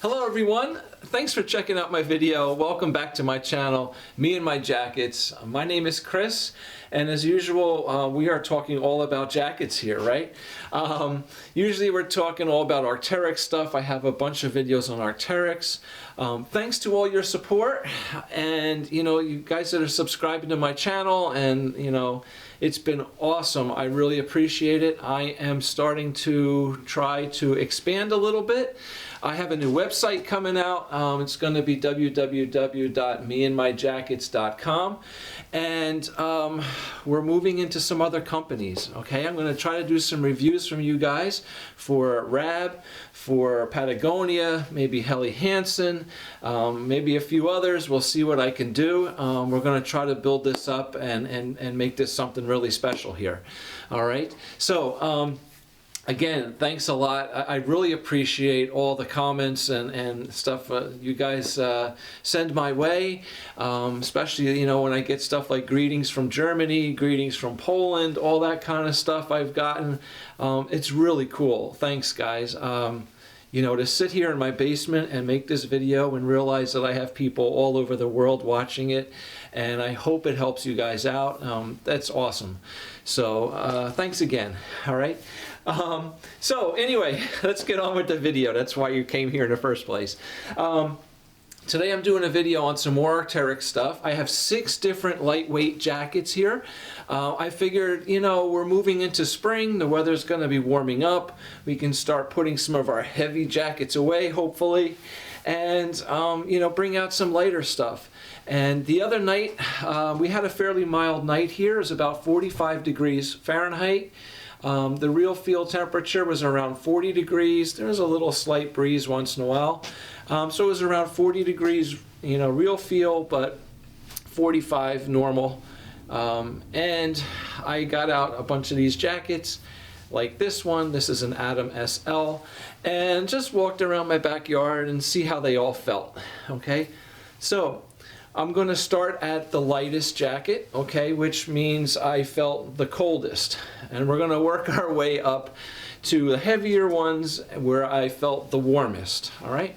Hello everyone, thanks for checking out my video. Welcome back to my channel, Me and My Jackets. My name is Chris, and as usual we are talking all about jackets here, right? Usually we're talking all about Arc'teryx stuff. I have a bunch of videos on Arc'teryx. Thanks to all your support, and you guys that are subscribing to my channel, and it's been awesome. I really appreciate it. I am starting to try to expand a little bit. I have a new website coming out. It's going to be www.meandmyjackets.com, and we're moving into some other companies. Okay, I'm going to try to do some reviews from you guys for Rab, for Patagonia, maybe Helly Hansen, maybe a few others. We'll see what I can do. We're going to try to build this up and make this something really special here. All right, so again, thanks a lot. I really appreciate all the comments and stuff you guys send my way, especially when I get stuff like greetings from Germany, greetings from Poland, all that kind of stuff I've gotten. It's really cool. Thanks, guys. To sit here in my basement and make this video and realize that I have people all over the world watching it, and I hope it helps you guys out. That's awesome. So thanks again. All right. So anyway, let's get on with the video. That's why you came here in the first place. Today I'm doing a video on some more Arc'teryx stuff. I have 6 different lightweight jackets here. I figured, we're moving into spring. The weather's going to be warming up. We can start putting some of our heavy jackets away, hopefully, and bring out some lighter stuff. And the other night, we had a fairly mild night here. It was about 45 degrees Fahrenheit. The real field temperature was around 40 degrees. There was a little slight breeze once in a while. So it was around 40 degrees, real feel, but 45 normal. And I got out a bunch of these jackets, like this one. This is an Adam SL, and just walked around my backyard and see how they all felt. Okay, so I'm going to start at the lightest jacket, okay, which means I felt the coldest. And we're going to work our way up to the heavier ones where I felt the warmest, all right?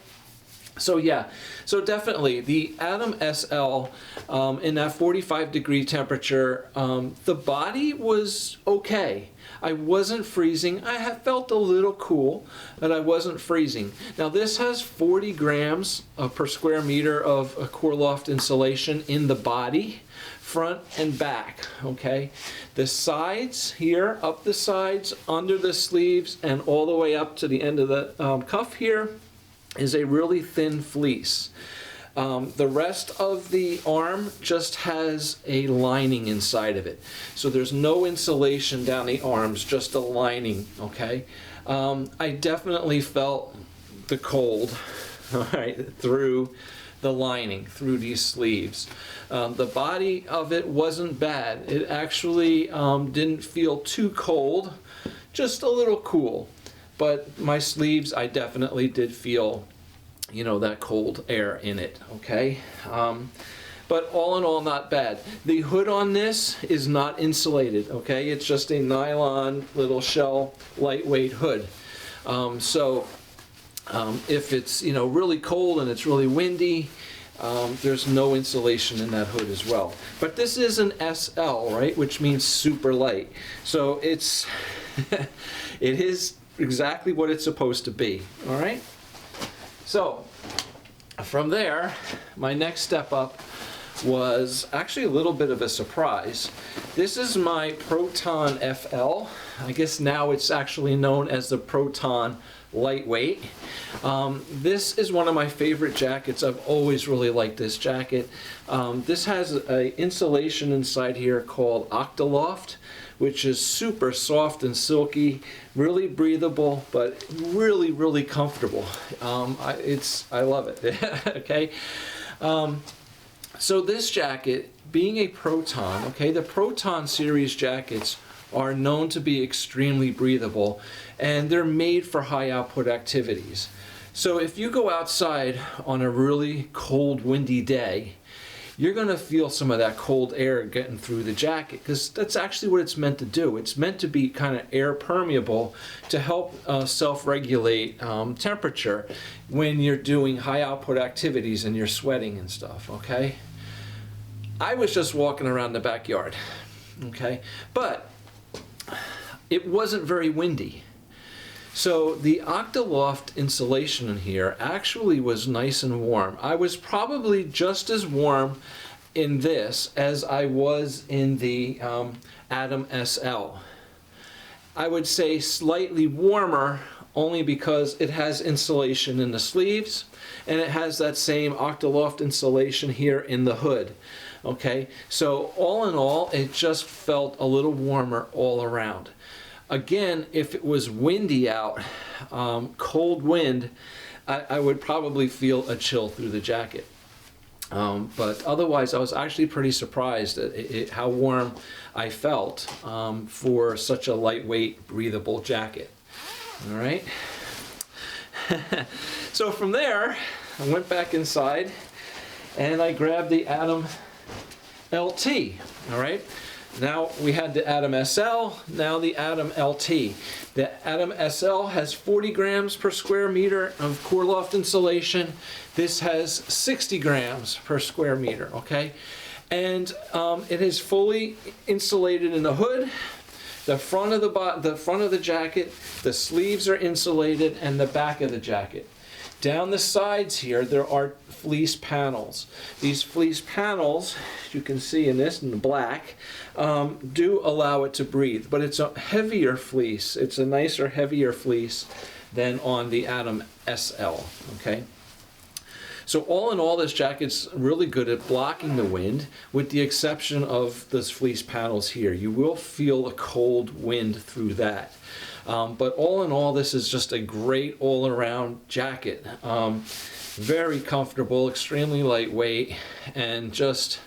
So yeah, so definitely the Adam SL in that 45 degree temperature, the body was okay. I wasn't freezing. I have felt a little cool, but I wasn't freezing. Now this has 40 grams per square meter of Core-Loft insulation in the body, front and back, okay? The sides here, up the sides, under the sleeves, and all the way up to the end of the cuff here is a really thin fleece. The rest of the arm just has a lining inside of it. So there's no insulation down the arms, just a lining, okay? I definitely felt the cold, all right, through the lining, through these sleeves. The body of it wasn't bad. It actually didn't feel too cold, just a little cool. But my sleeves, I definitely did feel that cold air in it, okay? But all in all, not bad. The hood on this is not insulated, okay? It's just a nylon little shell lightweight hood. If it's really cold and it's really windy, there's no insulation in that hood as well. But this is an SL, right, which means super light. So it is exactly what it's supposed to be, all right? So from there, my next step up was actually a little bit of a surprise. This is my Proton FL. I guess now it's actually known as the Proton Lightweight. This is one of my favorite jackets. I've always really liked this jacket. This has an insulation inside here called Octaloft, which is super soft and silky, really breathable, but really, really comfortable. I love it, okay? So this jacket, being a Proton, okay, the Proton series jackets are known to be extremely breathable, and they're made for high output activities. So if you go outside on a really cold, windy day, you're going to feel some of that cold air getting through the jacket, because that's actually what it's meant to do. It's meant to be kind of air permeable to help self-regulate temperature when you're doing high output activities and you're sweating and stuff, okay? I was just walking around the backyard, okay? But it wasn't very windy. So the Octaloft insulation in here actually was nice and warm. I was probably just as warm in this as I was in the Atom SL. I would say slightly warmer only because it has insulation in the sleeves and it has that same Octaloft insulation here in the hood. Okay, so all in all, it just felt a little warmer all around. Again, if it was windy out, cold wind, I would probably feel a chill through the jacket. But otherwise, I was actually pretty surprised at how warm I felt for such a lightweight, breathable jacket. All right. So from there, I went back inside and I grabbed the Atom LT. All right. Now we had the Atom SL, now the Atom LT. The Atom SL has 40 grams per square meter of core loft insulation. This has 60 grams per square meter, okay? And it is fully insulated in the hood, the front of the jacket, the sleeves are insulated, and the back of the jacket. Down the sides here, there are fleece panels. These fleece panels, you can see in this in the black, do allow it to breathe, but it's a heavier fleece. It's a nicer, heavier fleece than on the Atom SL, okay? So all in all, this jacket's really good at blocking the wind, with the exception of those fleece panels here. You will feel a cold wind through that. But all in all, this is just a great all-around jacket. Very comfortable, extremely lightweight, and just,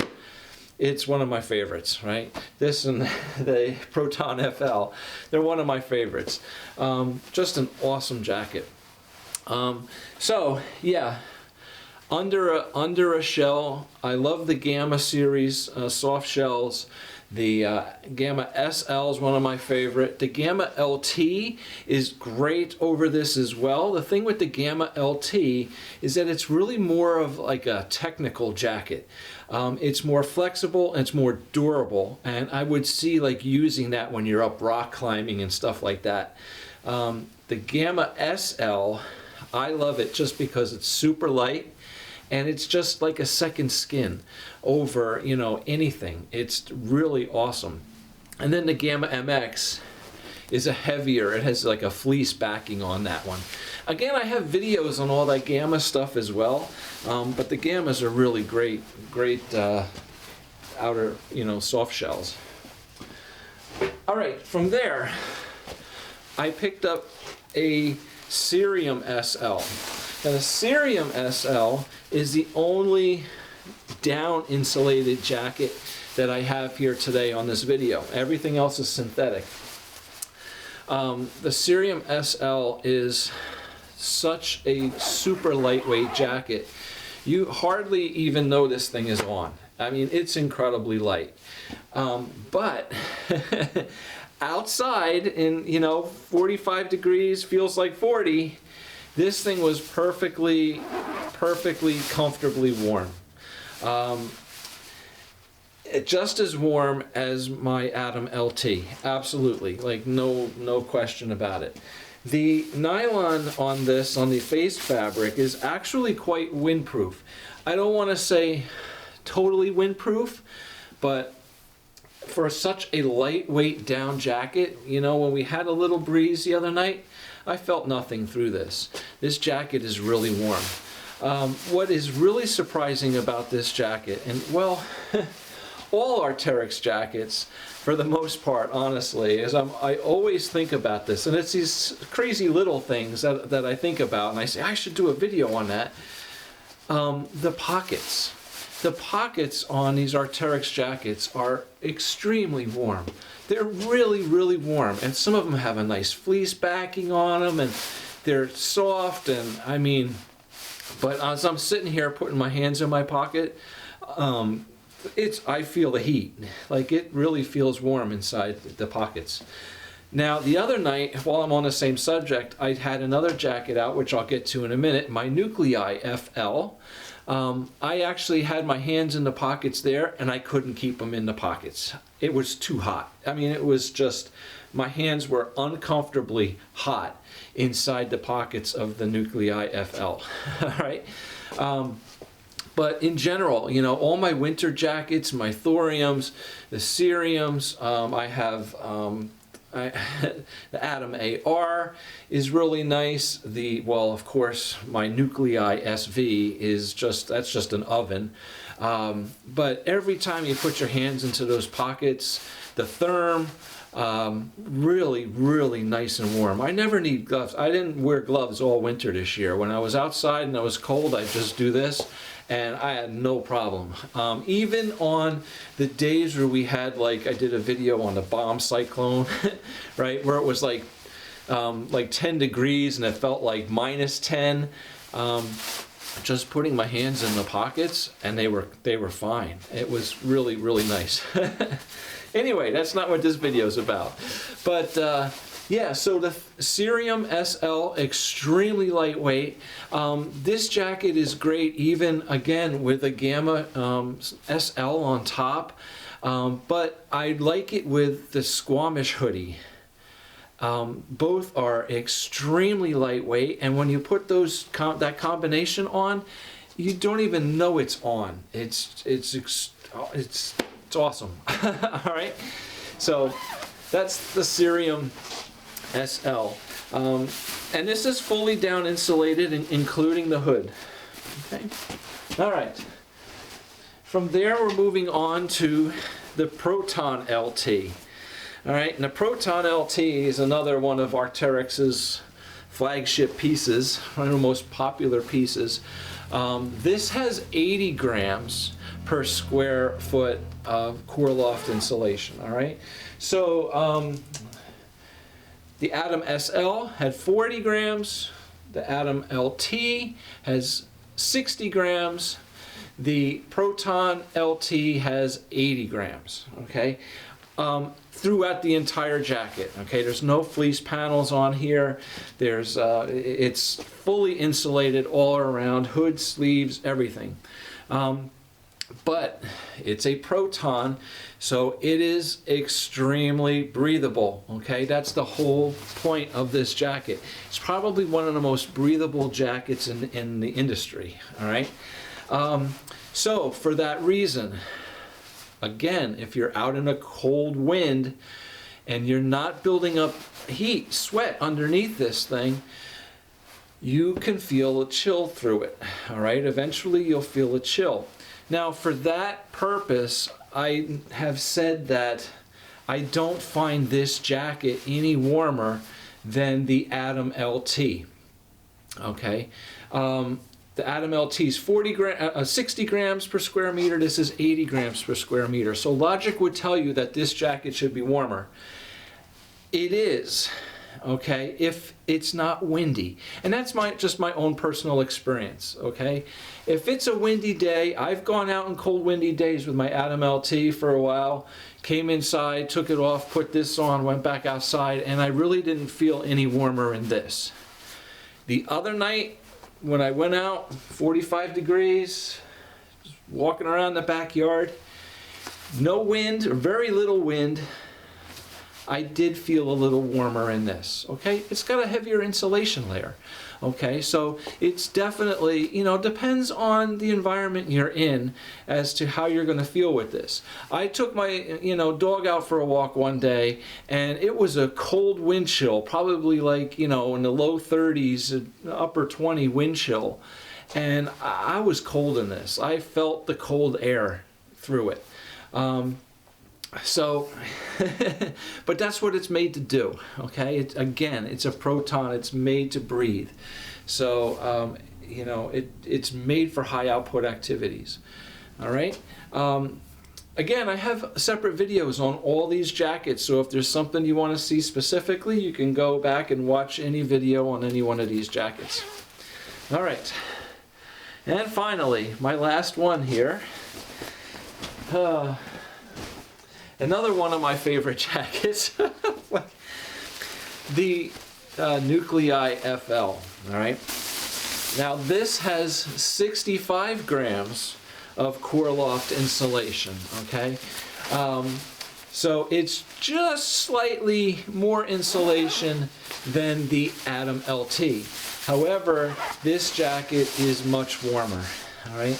it's one of my favorites, right? This and the Proton FL, they're one of my favorites. Just an awesome jacket. So, yeah. Under a shell, I love the Gamma series soft shells. The Gamma SL is one of my favorite. The Gamma LT is great over this as well. The thing with the Gamma LT is that it's really more of like a technical jacket. It's more flexible and it's more durable, and I would see like using that when you're up rock climbing and stuff like that. The Gamma SL, I love it just because it's super light. And it's just like a second skin over, you know, anything. It's really awesome. And then the Gamma MX is a heavier, it has like a fleece backing on that one. Again, I have videos on all that Gamma stuff as well, but the Gammas are really great outer, you know, soft shells. All right, from there, I picked up a Cerium SL. Now the Cerium SL is the only down insulated jacket that I have here today on this video. Everything else is synthetic. The Cerium SL is such a super lightweight jacket. You hardly even know this thing is on. I mean, it's incredibly light. But outside in, you know, 45 degrees, feels like 40, this thing was perfectly comfortably warm. Just as warm as my Atom LT, absolutely, like no question about it. The nylon on this, on the face fabric, is actually quite windproof. I don't want to say totally windproof, but for such a lightweight down jacket, you know, when we had a little breeze the other night, I felt nothing through this. This jacket is really warm. What is really surprising about this jacket, and well, all Arc'teryx jackets, for the most part, honestly, is I always think about this, and it's these crazy little things that I think about, and I say, I should do a video on that. The pockets. The pockets on these Arc'teryx jackets are extremely warm. They're really warm, and some of them have a nice fleece backing on them, and they're soft, and I mean, but as I'm sitting here putting my hands in my pocket, I feel the heat. Like, it really feels warm inside the pockets. Now, the other night, while I'm on the same subject, I had another jacket out, which I'll get to in a minute, my Nuclei FL. I actually had my hands in the pockets there, and I couldn't keep them in the pockets. It was too hot. I mean, it was just, my hands were uncomfortably hot inside the pockets of the Nuclei FL. All right? But in general, you know, all my winter jackets, my thoriums, the ceriums, I have the Atom AR is really nice. Well, of course, my Nuclei SV is that's just an oven. But every time you put your hands into those pockets, the Therm, really, really nice and warm. I never need gloves. I didn't wear gloves all winter this year. When I was outside and I was cold, I'd just do this, and I had no problem. Even on the days where we had, like, I did a video on the bomb cyclone, right, where it was like 10 degrees and it felt like -10. Just putting my hands in the pockets, and they were fine. It was really, really nice. Anyway, that's not what this video is about. But yeah, so the Cerium SL, extremely lightweight. This jacket is great, even again with a Gamma SL on top. But I like it with the Squamish hoodie. Both are extremely lightweight, and when you put that combination on, you don't even know it's on. It's awesome. All right, so that's the Cerium SL, and this is fully down insulated, including the hood. Okay, all right. From there, we're moving on to the Proton LT. All right, and the Proton LT is another one of Arc'teryx's flagship pieces, one of the most popular pieces. This has 80 grams per square foot of core loft insulation. All right, so the Atom SL had 40 grams, the Atom LT has 60 grams, the Proton LT has 80 grams. Okay. Throughout the entire jacket. Okay, there's no fleece panels on here. It's fully insulated all around, hood, sleeves, everything. But it's a Proton, so it is extremely breathable. Okay, that's the whole point of this jacket. It's probably one of the most breathable jackets in the industry. All right, so for that reason, again, if you're out in a cold wind and you're not building up heat, sweat underneath this thing, you can feel a chill through it. All right, eventually you'll feel a chill. Now, for that purpose, I have said that I don't find this jacket any warmer than the Atom LT. Okay. The Atom LT is 60 grams per square meter. This is 80 grams per square meter. So logic would tell you that this jacket should be warmer. It is, okay, if it's not windy. And that's just my own personal experience, okay? If it's a windy day, I've gone out on cold windy days with my Atom LT for a while, came inside, took it off, put this on, went back outside, and I really didn't feel any warmer in this. The other night, when I went out, 45 degrees, just walking around the backyard, no wind, or very little wind, I did feel a little warmer in this, okay? It's got a heavier insulation layer, okay? So it's definitely, you know, depends on the environment you're in as to how you're gonna feel with this. I took my, you know, dog out for a walk one day, and it was a cold wind chill, probably like, you know, in the low 30s, upper 20 wind chill. And I was cold in this. I felt the cold air through it. So, but that's what it's made to do, okay? Again, it's a Proton, it's made to breathe. So, you know, it's made for high output activities, all right? Again, I have separate videos on all these jackets, so if there's something you want to see specifically, you can go back and watch any video on any one of these jackets. All right, and finally, my last one here Another one of my favorite jackets, the Nuclei FL. All right. Now this has 65 grams of core loft insulation. Okay. So it's just slightly more insulation than the Atom LT. However, this jacket is much warmer. All right.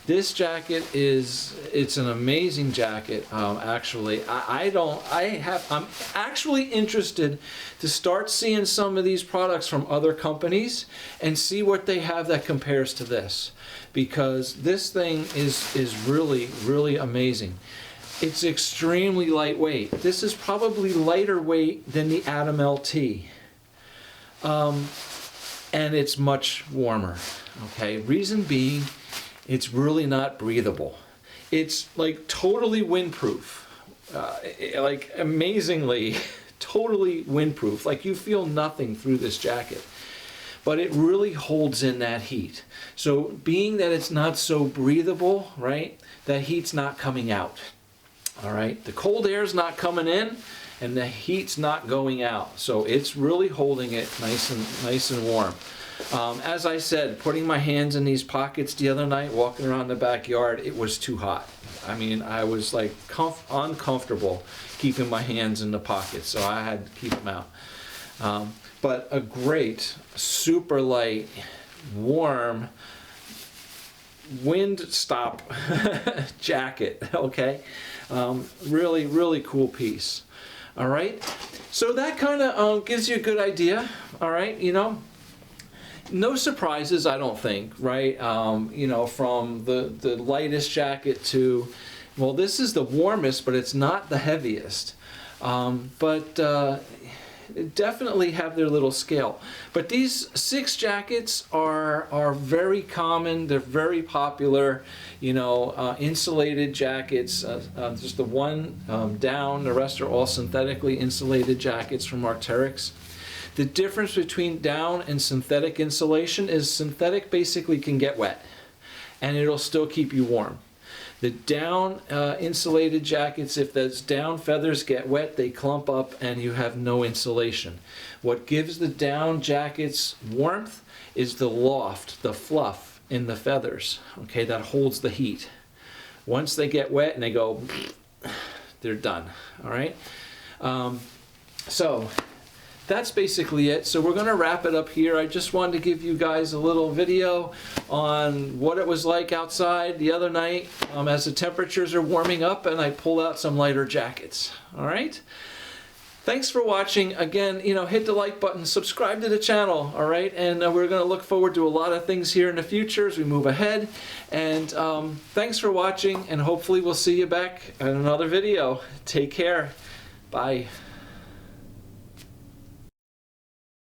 This jacket it's an amazing jacket. Actually, I'm actually interested to start seeing some of these products from other companies and see what they have that compares to this, because this thing is really, really amazing. It's extremely lightweight. This is probably lighter weight than the Atom LT. And it's much warmer. Okay, reason being, it's really not breathable. It's like totally windproof, like amazingly totally windproof. Like you feel nothing through this jacket, but it really holds in that heat. So being that it's not so breathable, right, that heat's not coming out. All right, the cold air's not coming in and the heat's not going out. So it's really holding it nice and warm. As I said, putting my hands in these pockets the other night, walking around the backyard, it was too hot. I mean, I was like uncomfortable keeping my hands in the pockets, so I had to keep them out. But a great, super light, warm, wind stop jacket, okay? Really, really cool piece. All right, so that kind of gives you a good idea, all right, you know. No surprises, I don't think, right? You know, from the lightest jacket to, well, this is the warmest, but it's not the heaviest. Definitely have their little scale. But these 6 jackets are very common. They're very popular. You know, insulated jackets. Just the one down. The rest are all synthetically insulated jackets from Arc'teryx. The difference between down and synthetic insulation is synthetic basically can get wet and it'll still keep you warm. The down insulated jackets, if those down feathers get wet, they clump up and you have no insulation. What gives the down jackets warmth is the loft, the fluff in the feathers, okay, that holds the heat. Once they get wet and they go, they're done, all right? So that's basically it. So we're going to wrap it up here. I just wanted to give you guys a little video on what it was like outside the other night as the temperatures are warming up and I pulled out some lighter jackets. All right. Thanks for watching. Again, you know, hit the like button, subscribe to the channel, all right? And we're going to look forward to a lot of things here in the future as we move ahead. And thanks for watching, and hopefully we'll see you back in another video. Take care. Bye.